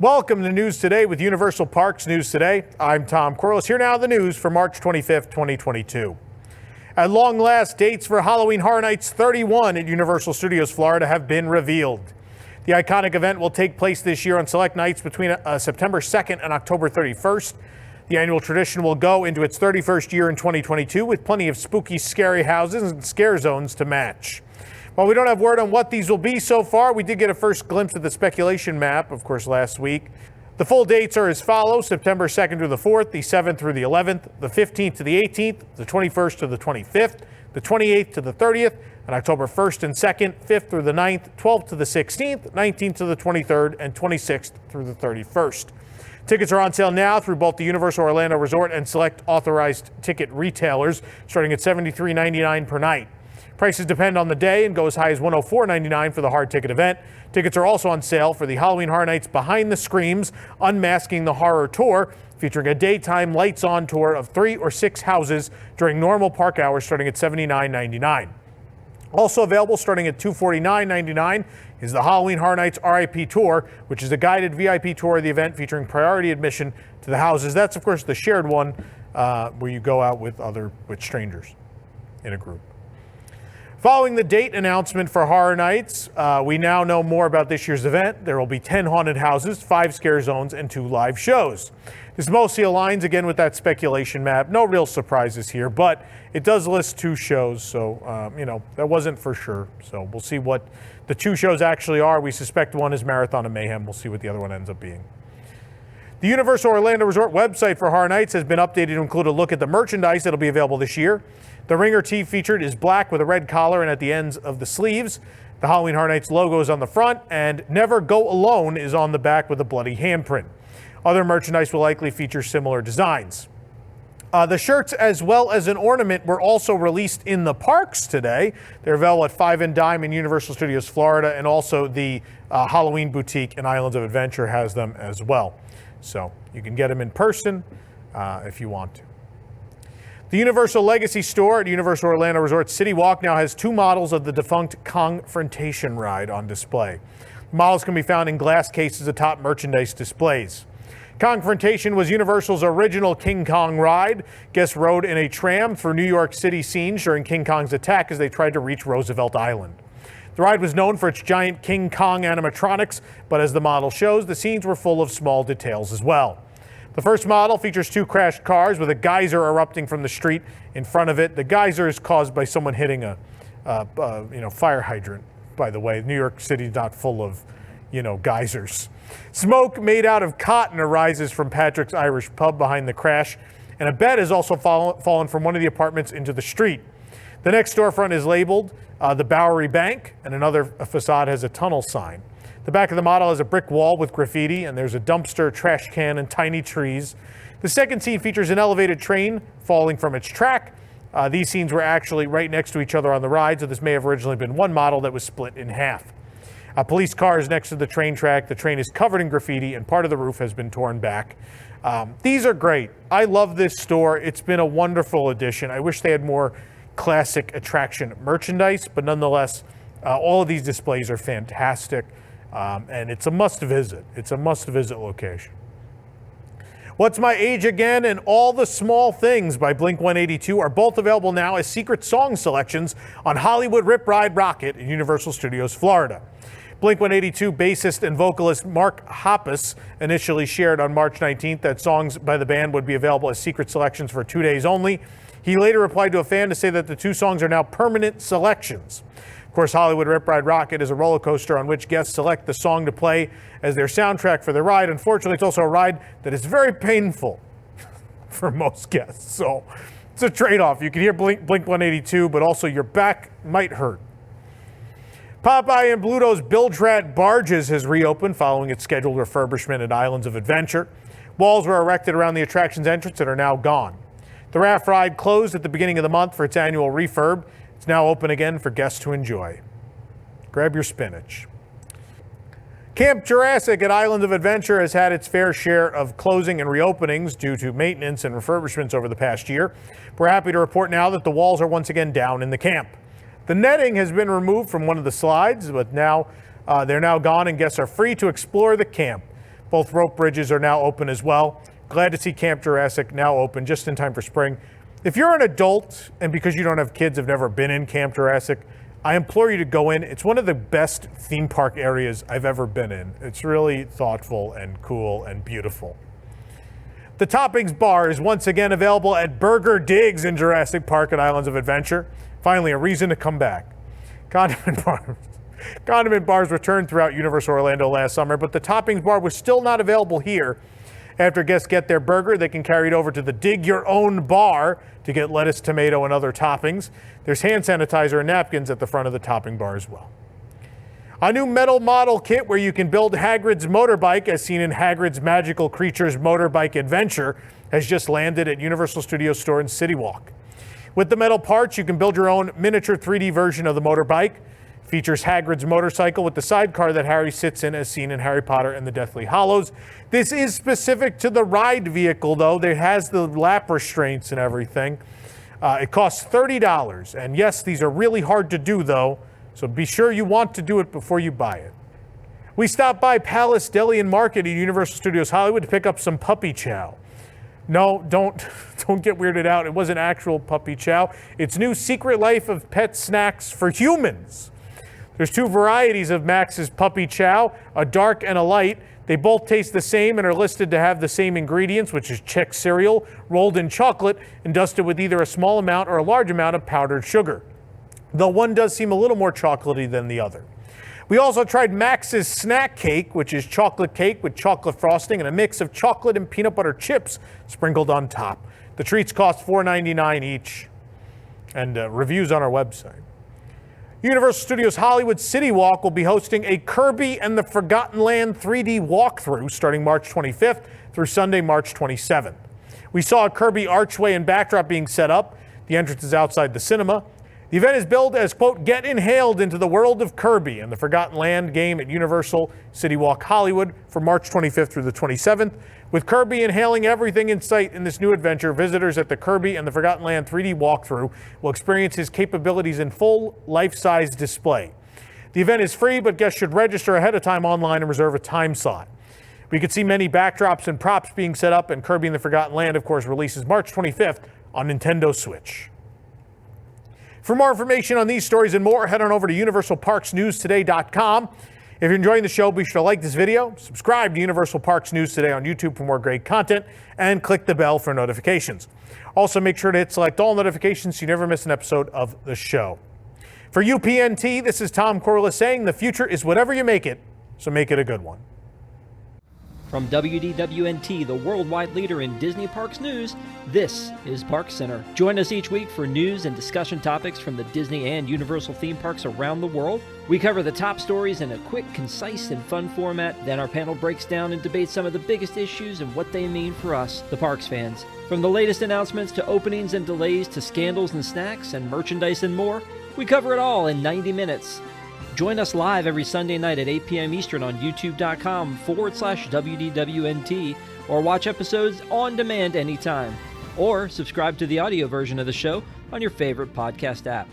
Welcome to News Today with Universal Parks News Today. I'm Tom Corliss. Here now the news for March 25th, 2022. At long last, dates for Halloween Horror Nights 31 at Universal Studios Florida have been revealed. The iconic event will take place this year on select nights between September 2nd and October 31st. The annual tradition will go into its 31st year in 2022 with plenty of spooky, scary houses and scare zones to match. While we don't have word on what these will be so far, we did get a first glimpse of the speculation map, of course, last week. The full dates are as follows: September 2nd through the 4th, the 7th through the 11th, the 15th to the 18th, the 21st to the 25th, the 28th to the 30th, and October 1st and 2nd, 5th through the 9th, 12th to the 16th, 19th to the 23rd, and 26th through the 31st. Tickets are on sale now through both the Universal Orlando Resort and select authorized ticket retailers, starting at $73.99 per night. Prices depend on the day and go as high as $104.99 for the hard ticket event. Tickets are also on sale for the Halloween Horror Nights Behind the Screams Unmasking the Horror Tour, featuring a daytime lights-on tour of 3 or 6 houses during normal park hours starting at $79.99. Also available starting at $249.99 is the Halloween Horror Nights RIP Tour, which is a guided VIP tour of the event featuring priority admission to the houses. That's, of course, the shared one where you go out with strangers in a group. Following the date announcement for Horror Nights, we now know more about this year's event. There will be 10 haunted houses, 5 scare zones, and 2 live shows. This mostly aligns again with that speculation map. No real surprises here, but it does list 2 shows, so that wasn't for sure. So we'll see what the 2 shows actually are. We suspect one is Marathon of Mayhem. We'll see what the other one ends up being. The Universal Orlando Resort website for Horror Nights has been updated to include a look at the merchandise that'll be available this year. The ringer tee featured is black with a red collar and at the ends of the sleeves. The Halloween Horror Nights logo is on the front, and Never Go Alone is on the back with a bloody handprint. Other merchandise will likely feature similar designs. The shirts, as well as an ornament, were also released in the parks today. They're available at 5 and Dime in Universal Studios Florida, and also the Halloween Boutique in Islands of Adventure has them as well. So you can get them in person if you want to. The Universal Legacy store at Universal Orlando Resort CityWalk now has 2 models of the defunct Kongfrontation ride on display. The models can be found in glass cases atop merchandise displays. Kongfrontation was Universal's original King Kong ride. Guests rode in a tram through New York City scenes during King Kong's attack as they tried to reach Roosevelt Island. The ride was known for its giant King Kong animatronics, but as the model shows, the scenes were full of small details as well. The first model features 2 crashed cars with a geyser erupting from the street in front of it. The geyser is caused by someone hitting a fire hydrant, by the way. New York City is not full of, geysers. Smoke made out of cotton arises from Patrick's Irish pub behind the crash, and a bed has also fallen from one of the apartments into the street. The next storefront is labeled the Bowery Bank, and another facade has a tunnel sign. The back of the model has a brick wall with graffiti, and there's a dumpster, trash can, and tiny trees. The second scene features an elevated train falling from its track. These scenes were actually right next to each other on the ride, so this may have originally been one model that was split in half. A police car is next to the train track. The train is covered in graffiti, and part of the roof has been torn back. These are great. I love this store. It's been a wonderful addition. I wish they had more classic attraction merchandise, but nonetheless, all of these displays are fantastic. And it's a must visit. It's a must visit location. What's My Age Again and All the Small Things by Blink-182 are both available now as secret song selections on Hollywood Rip Ride Rockit in Universal Studios Florida. Blink-182 bassist and vocalist Mark Hoppus initially shared on March 19th that songs by the band would be available as secret selections for 2 days only. He later replied to a fan to say that the 2 songs are now permanent selections. Of course, Hollywood Rip Ride Rockit is a roller coaster on which guests select the song to play as their soundtrack for their ride. Unfortunately, it's also a ride that is very painful for most guests. So it's a trade-off. You can hear Blink-182, but also your back might hurt. Popeye and Blutos Bilge Rat Barges has reopened following its scheduled refurbishment at Islands of Adventure. Walls were erected around the attraction's entrance and are now gone. The raft ride closed at the beginning of the month for its annual refurb. It's now open again for guests to enjoy. Grab your spinach. Camp Jurassic at Islands of Adventure has had its fair share of closing and reopenings due to maintenance and refurbishments over the past year. We're happy to report now that the walls are once again down in the camp. The netting has been removed from one of the slides, but now they're now gone and guests are free to explore the camp. Both rope bridges are now open as well. Glad to see Camp Jurassic now open just in time for spring. If you're an adult and because you don't have kids have never been in Camp Jurassic, I implore you to go in. It's one of the best theme park areas I've ever been in. It's really thoughtful and cool and beautiful. The Toppings Bar is once again available at Burger Digs in Jurassic Park at Islands of Adventure. Finally, a reason to come back. Condiment bars returned throughout Universal Orlando last summer, but the Toppings Bar was still not available here. After guests get their burger, they can carry it over to the Dig Your Own Bar to get lettuce, tomato, and other toppings. There's hand sanitizer and napkins at the front of the topping bar as well. A new metal model kit where you can build Hagrid's motorbike, as seen in Hagrid's Magical Creatures Motorbike Adventure, has just landed at Universal Studios store in CityWalk. With the metal parts, you can build your own miniature 3D version of the motorbike. Features Hagrid's motorcycle with the sidecar that Harry sits in, as seen in Harry Potter and the Deathly Hallows. This is specific to the ride vehicle, though. It has the lap restraints and everything. It costs $30. And yes, these are really hard to do, though, so be sure you want to do it before you buy it. We stopped by Palace Deli and Market at Universal Studios Hollywood to pick up some puppy chow. No, don't get weirded out. It wasn't actual puppy chow. It's new Secret Life of Pet snacks for humans. There's two varieties of Max's puppy chow, a dark and a light. They both taste the same and are listed to have the same ingredients, which is Chex cereal, rolled in chocolate, and dusted with either a small amount or a large amount of powdered sugar. Though one does seem a little more chocolatey than the other. We also tried Max's snack cake, which is chocolate cake with chocolate frosting and a mix of chocolate and peanut butter chips sprinkled on top. The treats cost $4.99 each, and reviews on our website. Universal Studios Hollywood CityWalk will be hosting a Kirby and the Forgotten Land 3D walkthrough starting March 25th through Sunday, March 27th. We saw a Kirby Archway and backdrop being set up. The entrance is outside the cinema. The event is billed as, quote, get inhaled into the world of Kirby and the Forgotten Land game at Universal CityWalk Hollywood from March 25th through the 27th. With Kirby inhaling everything in sight in this new adventure, visitors at the Kirby and the Forgotten Land 3D walkthrough will experience his capabilities in full life-size display. The event is free, but guests should register ahead of time online and reserve a time slot. We could see many backdrops and props being set up, and Kirby and the Forgotten Land, of course, releases March 25th on Nintendo Switch. For more information on these stories and more, head on over to UniversalParksNewsToday.com. If you're enjoying the show, be sure to like this video, subscribe to Universal Parks News Today on YouTube for more great content, and click the bell for notifications. Also, make sure to hit select all notifications so you never miss an episode of the show. For UPNT, this is Tom Corliss saying the future is whatever you make it, so make it a good one. From WDWNT, the worldwide leader in Disney Parks news, this is Park Center. Join us each week for news and discussion topics from the Disney and Universal theme parks around the world. We cover the top stories in a quick, concise, and fun format. Then our panel breaks down and debates some of the biggest issues and what they mean for us, the parks fans. From the latest announcements to openings and delays to scandals and snacks and merchandise and more, we cover it all in 90 minutes. Join us live every Sunday night at 8 p.m. Eastern on youtube.com/WDWNT, or watch episodes on demand anytime. Or subscribe to the audio version of the show on your favorite podcast app.